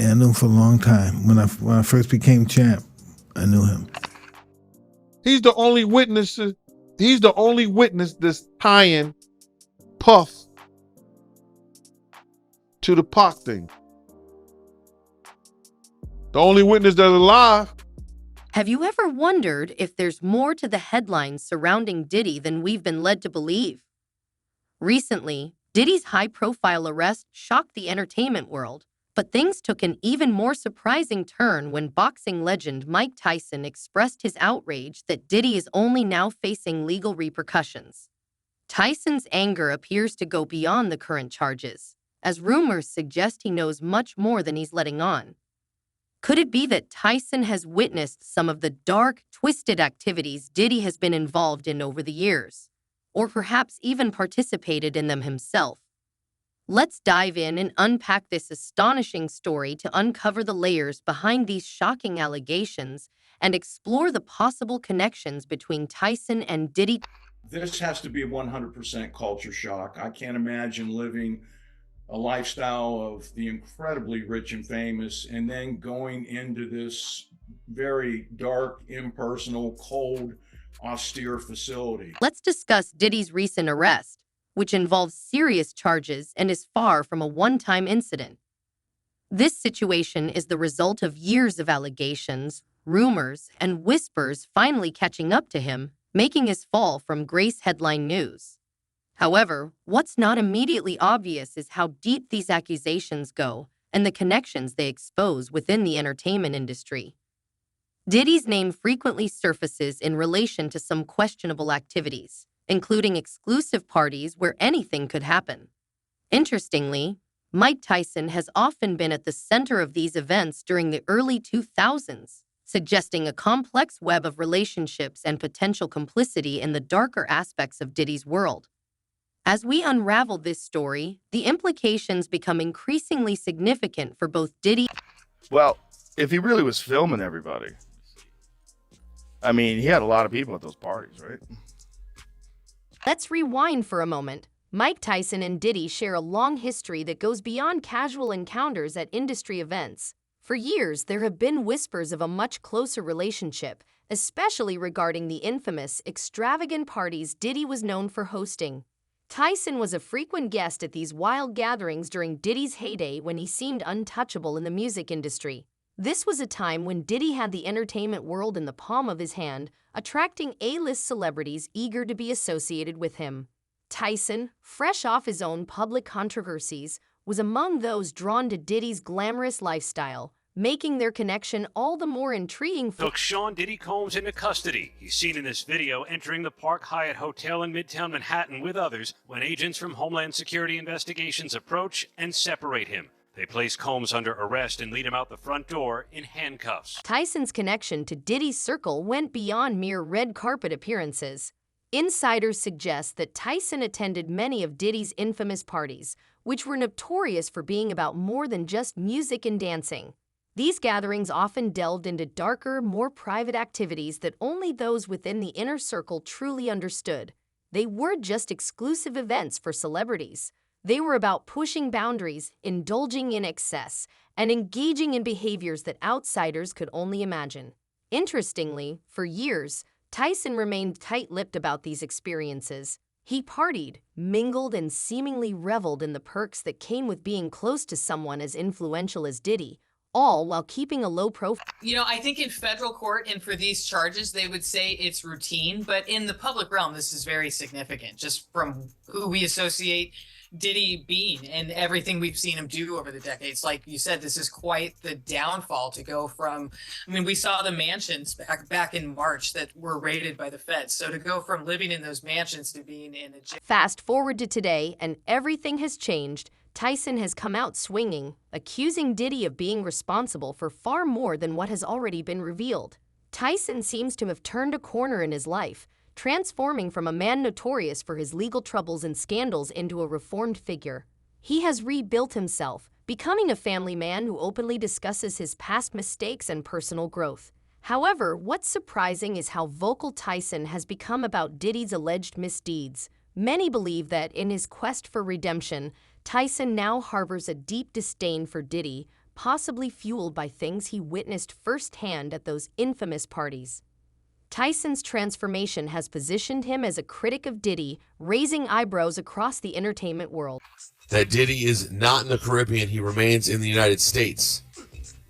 Yeah, I knew him for a long time. When I first became champ, I knew him. He's the only witness. He's the only witness that's tying Puff to the Pac thing. The only witness that's alive. Have you ever wondered if there's more to the headlines surrounding Diddy than we've been led to believe? Recently, Diddy's high-profile arrest shocked the entertainment world, but things took an even more surprising turn when boxing legend Mike Tyson expressed his outrage that Diddy is only now facing legal repercussions. Tyson's anger appears to go beyond the current charges, as rumors suggest he knows much more than he's letting on. Could it be that Tyson has witnessed some of the dark, twisted activities Diddy has been involved in over the years, or perhaps even participated in them himself? Let's dive in and unpack this astonishing story to uncover the layers behind these shocking allegations and explore the possible connections between Tyson and Diddy. This has to be 100% culture shock. I can't imagine living a lifestyle of the incredibly rich and famous and then going into this very dark, impersonal, cold, austere facility. Let's discuss Diddy's recent arrest, which involves serious charges and is far from a one-time incident. This situation is the result of years of allegations, rumors, and whispers finally catching up to him, making his fall from grace headline news. However, what's not immediately obvious is how deep these accusations go and the connections they expose within the entertainment industry. Diddy's name frequently surfaces in relation to some questionable activities, including exclusive parties where anything could happen. Interestingly, Mike Tyson has often been at the center of these events during the early 2000s, suggesting a complex web of relationships and potential complicity in the darker aspects of Diddy's world. As we unravel this story, the implications become increasingly significant for both Diddy. Well, if he really was filming everybody, I mean, he had a lot of people at those parties, right? Let's rewind for a moment. Mike Tyson and Diddy share a long history that goes beyond casual encounters at industry events. For years, there have been whispers of a much closer relationship, especially regarding the infamous, extravagant parties Diddy was known for hosting. Tyson was a frequent guest at these wild gatherings during Diddy's heyday when he seemed untouchable in the music industry. This was a time when Diddy had the entertainment world in the palm of his hand, attracting A-list celebrities eager to be associated with him. Tyson, fresh off his own public controversies, was among those drawn to Diddy's glamorous lifestyle, making their connection all the more intriguing. Took Sean Diddy Combs into custody. He's seen in this video entering the Park Hyatt Hotel in Midtown Manhattan with others when agents from Homeland Security Investigations approach and separate him. They place Combs under arrest and lead him out the front door in handcuffs. Tyson's connection to Diddy's circle went beyond mere red carpet appearances. Insiders suggest that Tyson attended many of Diddy's infamous parties, which were notorious for being about more than just music and dancing. These gatherings often delved into darker, more private activities that only those within the inner circle truly understood. They weren't just exclusive events for celebrities. They were about pushing boundaries, indulging in excess, and engaging in behaviors that outsiders could only imagine. Interestingly, for years, Tyson remained tight-lipped about these experiences. He partied, mingled, and seemingly reveled in the perks that came with being close to someone as influential as Diddy, all while keeping a low profile. You know, I think in federal court and for these charges, they would say it's routine, but in the public realm, this is very significant, just from who we associate Diddy being and everything we've seen him do over the decades. Like you said, this is quite the downfall to go from, I mean, we saw the mansions back in March that were raided by the feds. So to go from living in those mansions to being in a jail. Fast forward to today, and everything has changed. Tyson has come out swinging, accusing Diddy of being responsible for far more than what has already been revealed. Tyson seems to have turned a corner in his life, transforming from a man notorious for his legal troubles and scandals into a reformed figure. He has rebuilt himself, becoming a family man who openly discusses his past mistakes and personal growth. However, what's surprising is how vocal Tyson has become about Diddy's alleged misdeeds. Many believe that in his quest for redemption, Tyson now harbors a deep disdain for Diddy, possibly fueled by things he witnessed firsthand at those infamous parties. Tyson's transformation has positioned him as a critic of Diddy, raising eyebrows across the entertainment world. That Diddy is not in the Caribbean, he remains in the United States.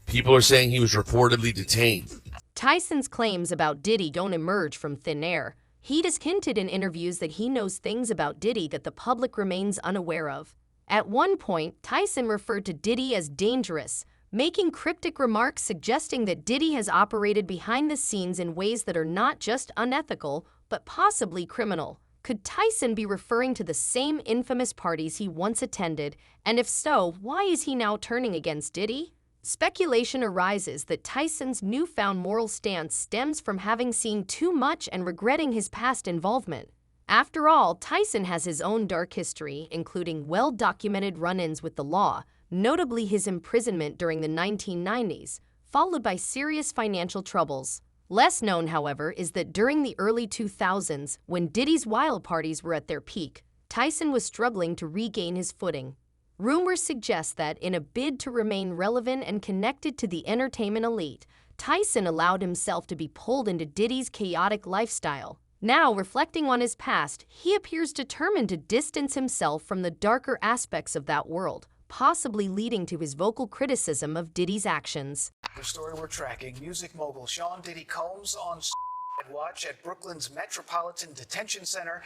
People are saying he was reportedly detained. Tyson's claims about Diddy don't emerge from thin air. He has hinted in interviews that he knows things about Diddy that the public remains unaware of. At one point, Tyson referred to Diddy as dangerous, making cryptic remarks suggesting that Diddy has operated behind the scenes in ways that are not just unethical, but possibly criminal. Could Tyson be referring to the same infamous parties he once attended? And if so, why is he now turning against Diddy? Speculation arises that Tyson's newfound moral stance stems from having seen too much and regretting his past involvement. After all, Tyson has his own dark history, including well-documented run-ins with the law, notably his imprisonment during the 1990s, followed by serious financial troubles. Less known, however, is that during the early 2000s, when Diddy's wild parties were at their peak, Tyson was struggling to regain his footing. Rumors suggest that, in a bid to remain relevant and connected to the entertainment elite, Tyson allowed himself to be pulled into Diddy's chaotic lifestyle. Now, reflecting on his past, he appears determined to distance himself from the darker aspects of that world, possibly leading to his vocal criticism of Diddy's actions. The story we're tracking, music mogul Sean Diddy Combs on watch at Brooklyn's Metropolitan Detention Center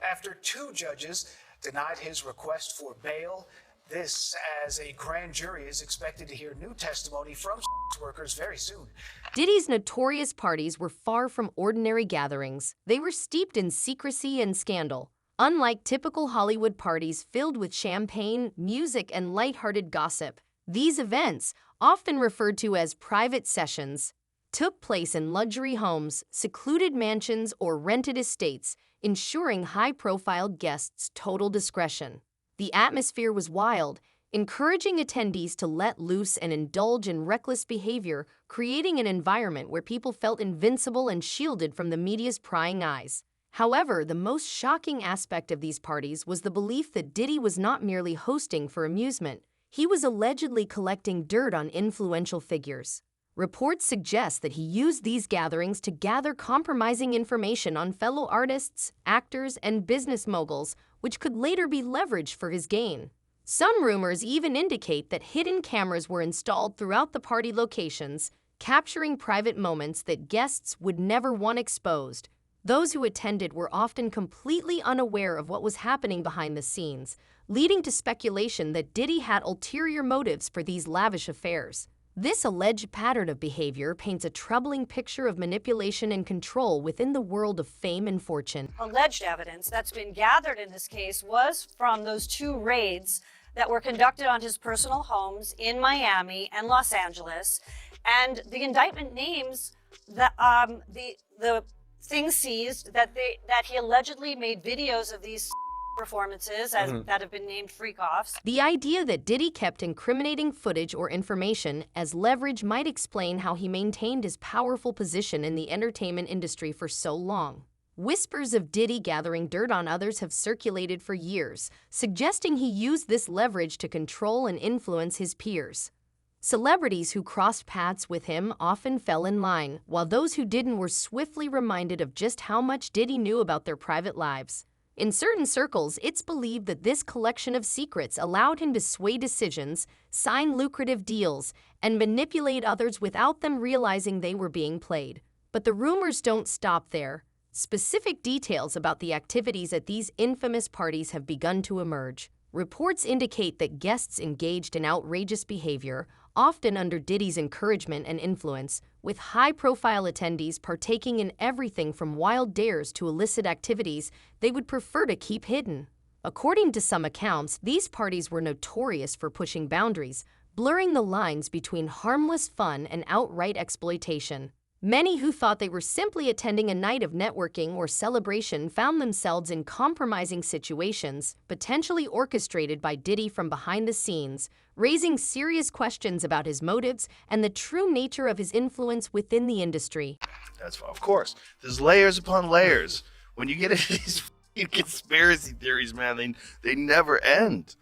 after two judges denied his request for bail. This as a grand jury is expected to hear new testimony from workers very soon. Diddy's notorious parties were far from ordinary gatherings. They were steeped in secrecy and scandal. Unlike typical Hollywood parties filled with champagne, music, and lighthearted gossip, these events, often referred to as private sessions, took place in luxury homes, secluded mansions, or rented estates, ensuring high-profile guests total discretion. The atmosphere was wild, encouraging attendees to let loose and indulge in reckless behavior, creating an environment where people felt invincible and shielded from the media's prying eyes. However, the most shocking aspect of these parties was the belief that Diddy was not merely hosting for amusement. He was allegedly collecting dirt on influential figures. Reports suggest that he used these gatherings to gather compromising information on fellow artists, actors, and business moguls, which could later be leveraged for his gain. Some rumors even indicate that hidden cameras were installed throughout the party locations, capturing private moments that guests would never want exposed. Those who attended were often completely unaware of what was happening behind the scenes, leading to speculation that Diddy had ulterior motives for these lavish affairs. This alleged pattern of behavior paints a troubling picture of manipulation and control within the world of fame and fortune. Alleged evidence that's been gathered in this case was from those two raids that were conducted on his personal homes in Miami and Los Angeles, and the indictment names the things seized that he allegedly made videos of these performances that have been named freak-offs. The idea that Diddy kept incriminating footage or information as leverage might explain how he maintained his powerful position in the entertainment industry for so long. Whispers of Diddy gathering dirt on others have circulated for years, suggesting he used this leverage to control and influence his peers. Celebrities who crossed paths with him often fell in line, while those who didn't were swiftly reminded of just how much Diddy knew about their private lives. In certain circles, it's believed that this collection of secrets allowed him to sway decisions, sign lucrative deals, and manipulate others without them realizing they were being played. But the rumors don't stop there. Specific details about the activities at these infamous parties have begun to emerge. Reports indicate that guests engaged in outrageous behavior, often under Diddy's encouragement and influence, with high-profile attendees partaking in everything from wild dares to illicit activities they would prefer to keep hidden. According to some accounts, these parties were notorious for pushing boundaries, blurring the lines between harmless fun and outright exploitation. Many who thought they were simply attending a night of networking or celebration found themselves in compromising situations, potentially orchestrated by Diddy from behind the scenes, raising serious questions about his motives and the true nature of his influence within the industry. That's of course. There's layers upon layers. When you get into these conspiracy theories, man, they never end.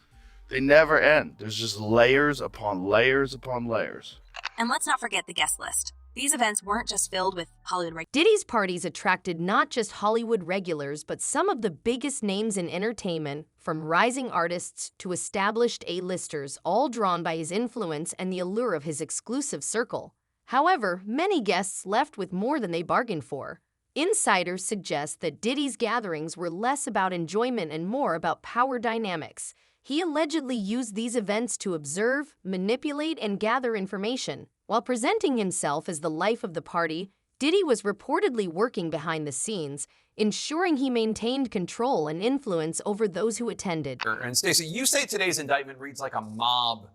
They never end. There's just layers upon layers upon layers. And let's not forget the guest list. These events weren't just filled with Hollywood Diddy's parties attracted not just Hollywood regulars, but some of the biggest names in entertainment, from rising artists to established A-listers, all drawn by his influence and the allure of his exclusive circle. However, many guests left with more than they bargained for. Insiders suggest that Diddy's gatherings were less about enjoyment and more about power dynamics. He allegedly used these events to observe, manipulate, and gather information. While presenting himself as the life of the party, Diddy was reportedly working behind the scenes, ensuring he maintained control and influence over those who attended. And Stacey, you say today's indictment reads like a mob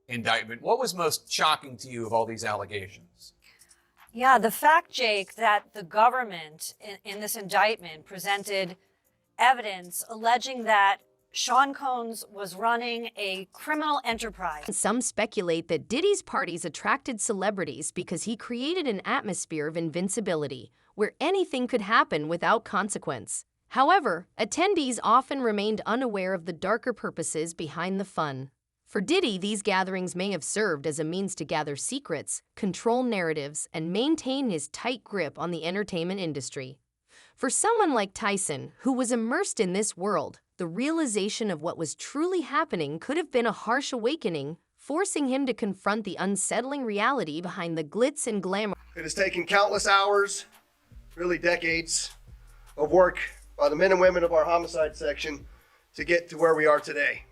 indictment. What was most shocking to you of all these allegations? Yeah, the fact, Jake, that the government in this indictment presented evidence alleging that Sean Combs was running a criminal enterprise. Some speculate that Diddy's parties attracted celebrities because he created an atmosphere of invincibility, where anything could happen without consequence. However, attendees often remained unaware of the darker purposes behind the fun. For Diddy, these gatherings may have served as a means to gather secrets, control narratives, and maintain his tight grip on the entertainment industry. For someone like Tyson, who was immersed in this world, the realization of what was truly happening could have been a harsh awakening, forcing him to confront the unsettling reality behind the glitz and glamour. It has taken countless hours, really decades, of work by the men and women of our homicide section to get to where we are today.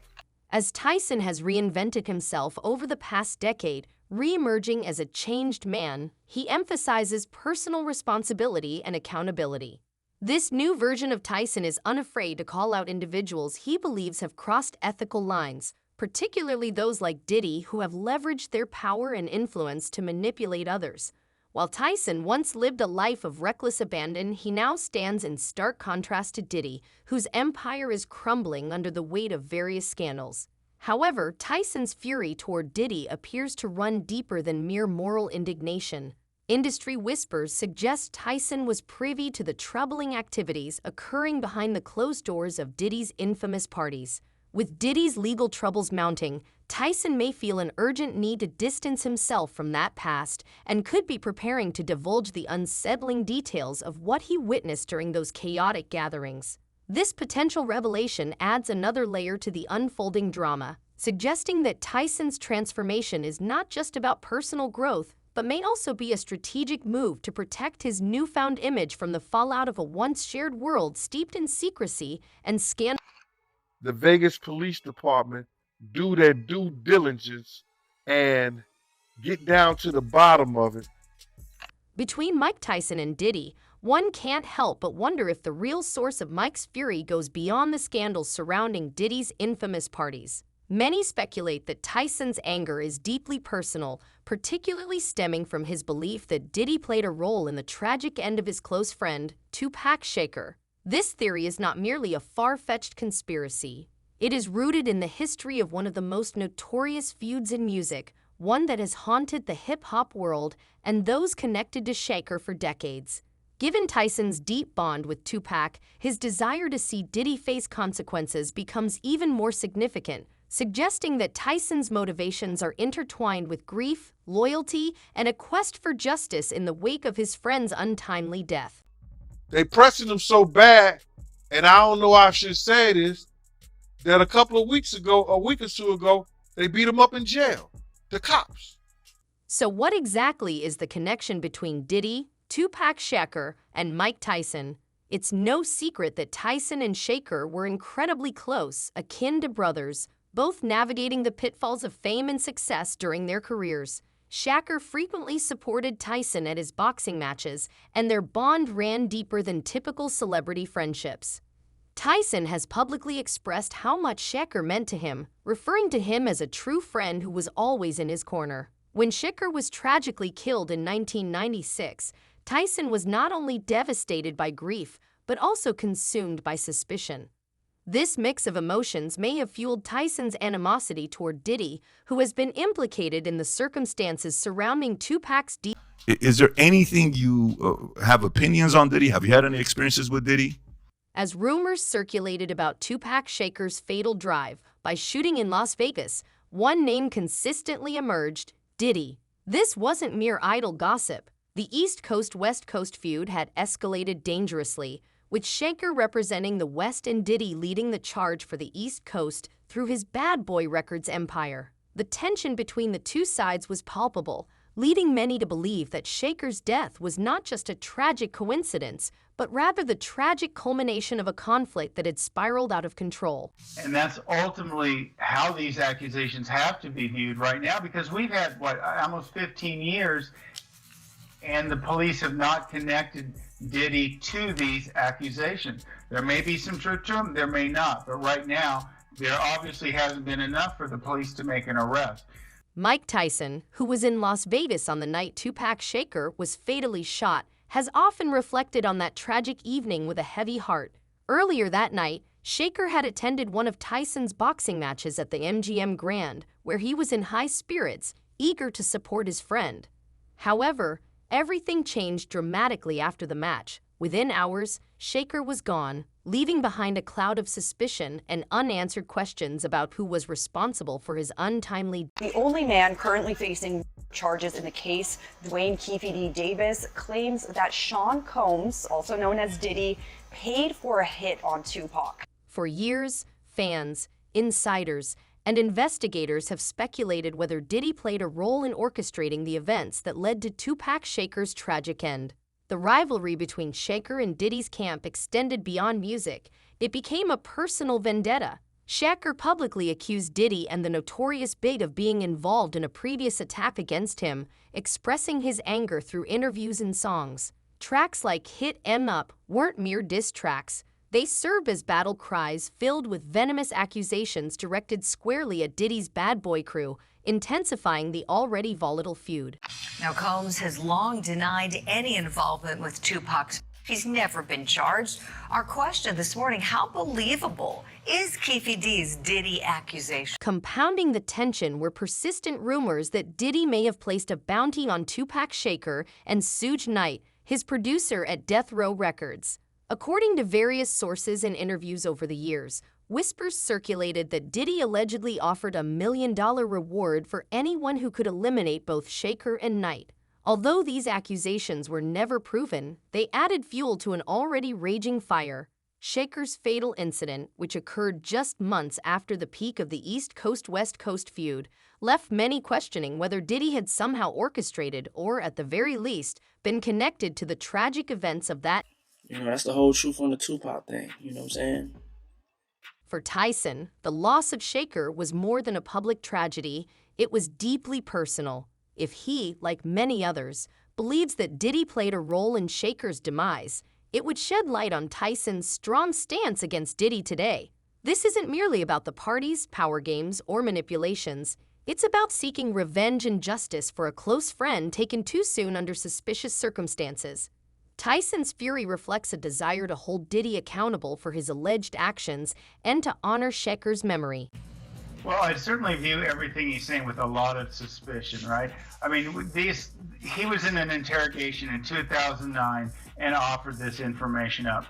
As Tyson has reinvented himself over the past decade, re-emerging as a changed man, he emphasizes personal responsibility and accountability. This new version of Tyson is unafraid to call out individuals he believes have crossed ethical lines, particularly those like Diddy who have leveraged their power and influence to manipulate others. While Tyson once lived a life of reckless abandon, he now stands in stark contrast to Diddy, whose empire is crumbling under the weight of various scandals. However, Tyson's fury toward Diddy appears to run deeper than mere moral indignation. Industry whispers suggest Tyson was privy to the troubling activities occurring behind the closed doors of Diddy's infamous parties. With Diddy's legal troubles mounting, Tyson may feel an urgent need to distance himself from that past and could be preparing to divulge the unsettling details of what he witnessed during those chaotic gatherings. This potential revelation adds another layer to the unfolding drama, suggesting that Tyson's transformation is not just about personal growth, but may also be a strategic move to protect his newfound image from the fallout of a once shared world steeped in secrecy and scandal. The Vegas Police Department do their due diligence and get down to the bottom of it. Between Mike Tyson and Diddy, one can't help but wonder if the real source of Mike's fury goes beyond the scandals surrounding Diddy's infamous parties. Many speculate that Tyson's anger is deeply personal, particularly stemming from his belief that Diddy played a role in the tragic end of his close friend, Tupac Shakur. This theory is not merely a far-fetched conspiracy. It is rooted in the history of one of the most notorious feuds in music, one that has haunted the hip-hop world and those connected to Shakur for decades. Given Tyson's deep bond with Tupac, his desire to see Diddy face consequences becomes even more significant, suggesting that Tyson's motivations are intertwined with grief, loyalty, and a quest for justice in the wake of his friend's untimely death. They pressing him so bad, and I don't know how I should say this, that a week or two ago, they beat him up in jail. The cops. So what exactly is the connection between Diddy, Tupac Shakur, and Mike Tyson? It's no secret that Tyson and Shakur were incredibly close, akin to brothers, both navigating the pitfalls of fame and success during their careers. Shakur frequently supported Tyson at his boxing matches, and their bond ran deeper than typical celebrity friendships. Tyson has publicly expressed how much Shakur meant to him, referring to him as a true friend who was always in his corner. When Shakur was tragically killed in 1996, Tyson was not only devastated by grief, but also consumed by suspicion. This mix of emotions may have fueled Tyson's animosity toward Diddy, who has been implicated in the circumstances surrounding Tupac's death. Is there anything you have opinions on Diddy? Have you had any experiences with Diddy? As rumors circulated about Tupac Shakur's fatal drive by shooting in Las Vegas, one name consistently emerged: Diddy. This wasn't mere idle gossip. The East Coast-West Coast feud had escalated dangerously, with Shakur representing the West and Diddy leading the charge for the East Coast through his Bad Boy Records empire. The tension between the two sides was palpable, leading many to believe that Shakur's death was not just a tragic coincidence, but rather the tragic culmination of a conflict that had spiraled out of control. And that's ultimately how these accusations have to be viewed right now, because we've had, almost 15 years, and the police have not connected Diddy to these accusations. There may be some truth to them, there may not, but right now, there obviously hasn't been enough for the police to make an arrest. Mike Tyson, who was in Las Vegas on the night Tupac Shakur was fatally shot, has often reflected on that tragic evening with a heavy heart. Earlier that night, Shakur had attended one of Tyson's boxing matches at the MGM Grand, where he was in high spirits, eager to support his friend. However, everything changed dramatically after the match. Within hours, Shakur was gone, leaving behind a cloud of suspicion and unanswered questions about who was responsible for his untimely death. The only man currently facing charges in the case, Dwayne Keefe D. Davis, claims that Sean Combs, also known as Diddy, paid for a hit on Tupac. For years, fans, insiders, and investigators have speculated whether Diddy played a role in orchestrating the events that led to Tupac Shakur's tragic end. The rivalry between Shakur and Diddy's camp extended beyond music. It became a personal vendetta. Shakur publicly accused Diddy and the Notorious Big of being involved in a previous attack against him, expressing his anger through interviews and songs. Tracks like Hit 'Em Up weren't mere diss tracks. They served as battle cries filled with venomous accusations directed squarely at Diddy's bad boy crew, intensifying the already volatile feud. Now, Combs has long denied any involvement with Tupac. He's never been charged. Our question this morning, how believable is Keefe D's Diddy accusation? Compounding the tension were persistent rumors that Diddy may have placed a bounty on Tupac Shakur and Suge Knight, his producer at Death Row Records. According to various sources and interviews over the years, whispers circulated that Diddy allegedly offered $1 million reward for anyone who could eliminate both Shakur and Knight. Although these accusations were never proven, they added fuel to an already raging fire. Shakur's fatal incident, which occurred just months after the peak of the East Coast-West Coast feud, left many questioning whether Diddy had somehow orchestrated or, at the very least, been connected to the tragic events of that. You know, that's the whole truth on the Tupac thing, you know what I'm saying? For Tyson, the loss of Shakur was more than a public tragedy, it was deeply personal. If he, like many others, believes that Diddy played a role in Shakur's demise, it would shed light on Tyson's strong stance against Diddy today. This isn't merely about the parties, power games, or manipulations. It's about seeking revenge and justice for a close friend taken too soon under suspicious circumstances. Tyson's fury reflects a desire to hold Diddy accountable for his alleged actions and to honor Shakur's memory. Well, I certainly view everything he's saying with a lot of suspicion, right? I mean, he was in an interrogation in 2009 and offered this information up.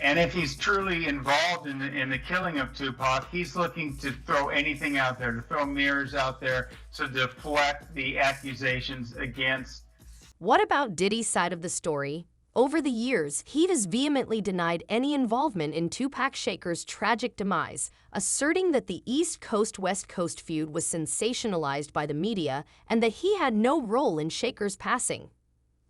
And if he's truly involved in the killing of Tupac, he's looking to throw anything out there, to throw mirrors out there to deflect the accusations against. What about Diddy's side of the story? Over the years, he has vehemently denied any involvement in Tupac Shakur's tragic demise, asserting that the East Coast-West Coast feud was sensationalized by the media and that he had no role in Shakur's passing.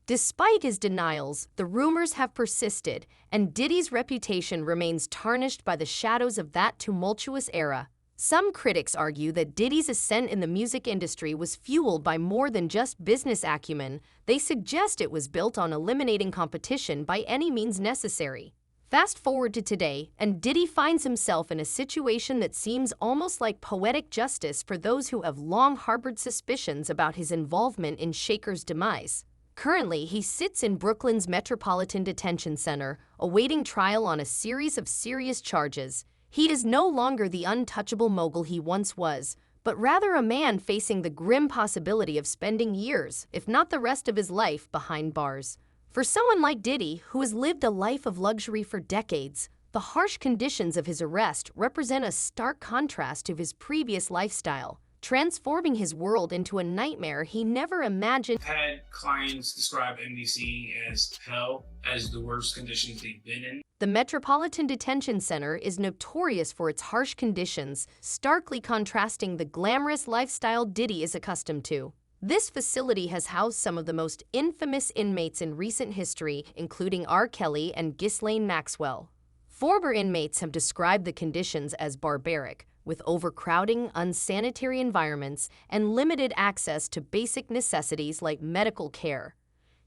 Despite his denials, the rumors have persisted, and Diddy's reputation remains tarnished by the shadows of that tumultuous era. Some critics argue that Diddy's ascent in the music industry was fueled by more than just business acumen. They suggest it was built on eliminating competition by any means necessary. Fast forward to today, and Diddy finds himself in a situation that seems almost like poetic justice for those who have long harbored suspicions about his involvement in Shakur's demise. Currently, he sits in Brooklyn's Metropolitan Detention Center, awaiting trial on a series of serious charges. He is no longer the untouchable mogul he once was, but rather a man facing the grim possibility of spending years, if not the rest of his life, behind bars. For someone like Diddy, who has lived a life of luxury for decades, the harsh conditions of his arrest represent a stark contrast to his previous lifestyle, transforming his world into a nightmare he never imagined. I've had clients describe NBC as hell, as the worst conditions they've been in. The Metropolitan Detention Center is notorious for its harsh conditions, starkly contrasting the glamorous lifestyle Diddy is accustomed to. This facility has housed some of the most infamous inmates in recent history, including R. Kelly and Ghislaine Maxwell. Former inmates have described the conditions as barbaric, with overcrowding, unsanitary environments, and limited access to basic necessities like medical care.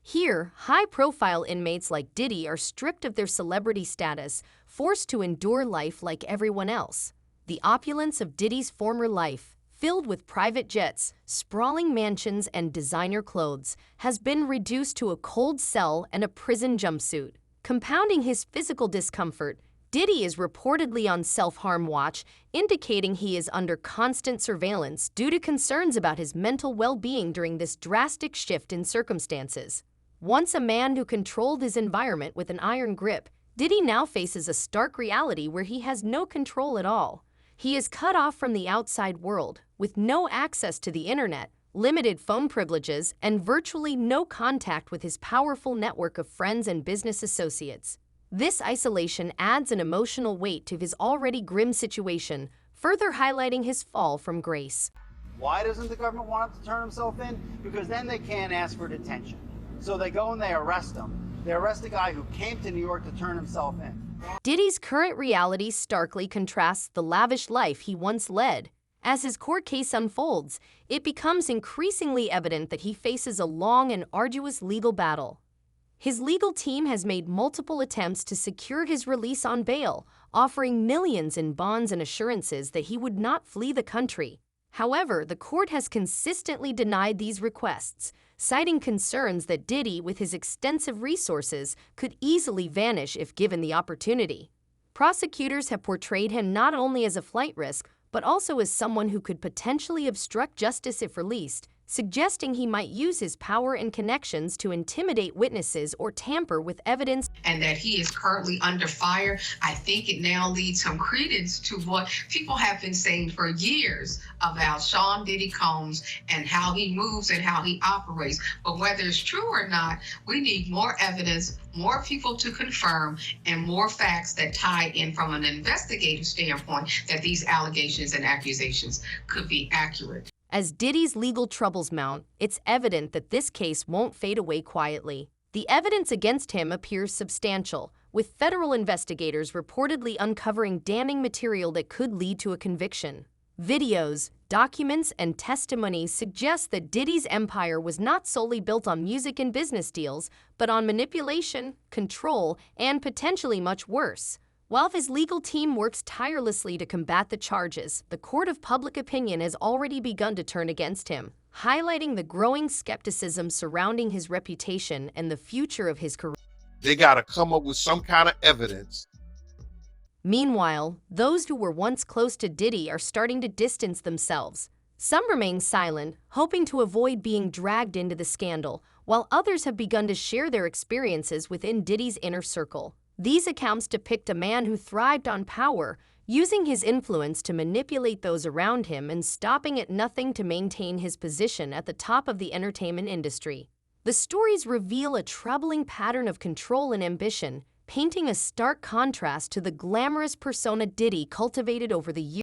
Here, high-profile inmates like Diddy are stripped of their celebrity status, forced to endure life like everyone else. The opulence of Diddy's former life, filled with private jets, sprawling mansions, and designer clothes, has been reduced to a cold cell and a prison jumpsuit. Compounding his physical discomfort, Diddy is reportedly on self-harm watch, indicating he is under constant surveillance due to concerns about his mental well-being during this drastic shift in circumstances. Once a man who controlled his environment with an iron grip, Diddy now faces a stark reality where he has no control at all. He is cut off from the outside world, with no access to the internet, limited phone privileges, and virtually no contact with his powerful network of friends and business associates. This isolation adds an emotional weight to his already grim situation, further highlighting his fall from grace. Why doesn't the government want him to turn himself in? Because then they can't ask for detention. So they go and they arrest him. They arrest a guy who came to New York to turn himself in. Diddy's current reality starkly contrasts the lavish life he once led. As his court case unfolds, it becomes increasingly evident that he faces a long and arduous legal battle. His legal team has made multiple attempts to secure his release on bail, offering millions in bonds and assurances that he would not flee the country. However, the court has consistently denied these requests, citing concerns that Diddy, with his extensive resources, could easily vanish if given the opportunity. Prosecutors have portrayed him not only as a flight risk, but also as someone who could potentially obstruct justice if released, suggesting he might use his power and connections to intimidate witnesses or tamper with evidence. And that he is currently under fire, I think it now leads some credence to what people have been saying for years about Sean Diddy Combs and how he moves and how he operates. But whether it's true or not, we need more evidence, more people to confirm, and more facts that tie in from an investigative standpoint that these allegations and accusations could be accurate. As Diddy's legal troubles mount, it's evident that this case won't fade away quietly. The evidence against him appears substantial, with federal investigators reportedly uncovering damning material that could lead to a conviction. Videos, documents, and testimonies suggest that Diddy's empire was not solely built on music and business deals, but on manipulation, control, and potentially much worse. While his legal team works tirelessly to combat the charges, the court of public opinion has already begun to turn against him, highlighting the growing skepticism surrounding his reputation and the future of his career. They got to come up with some kind of evidence. Meanwhile, those who were once close to Diddy are starting to distance themselves. Some remain silent, hoping to avoid being dragged into the scandal, while others have begun to share their experiences within Diddy's inner circle. These accounts depict a man who thrived on power, using his influence to manipulate those around him and stopping at nothing to maintain his position at the top of the entertainment industry. The stories reveal a troubling pattern of control and ambition, painting a stark contrast to the glamorous persona Diddy cultivated over the years.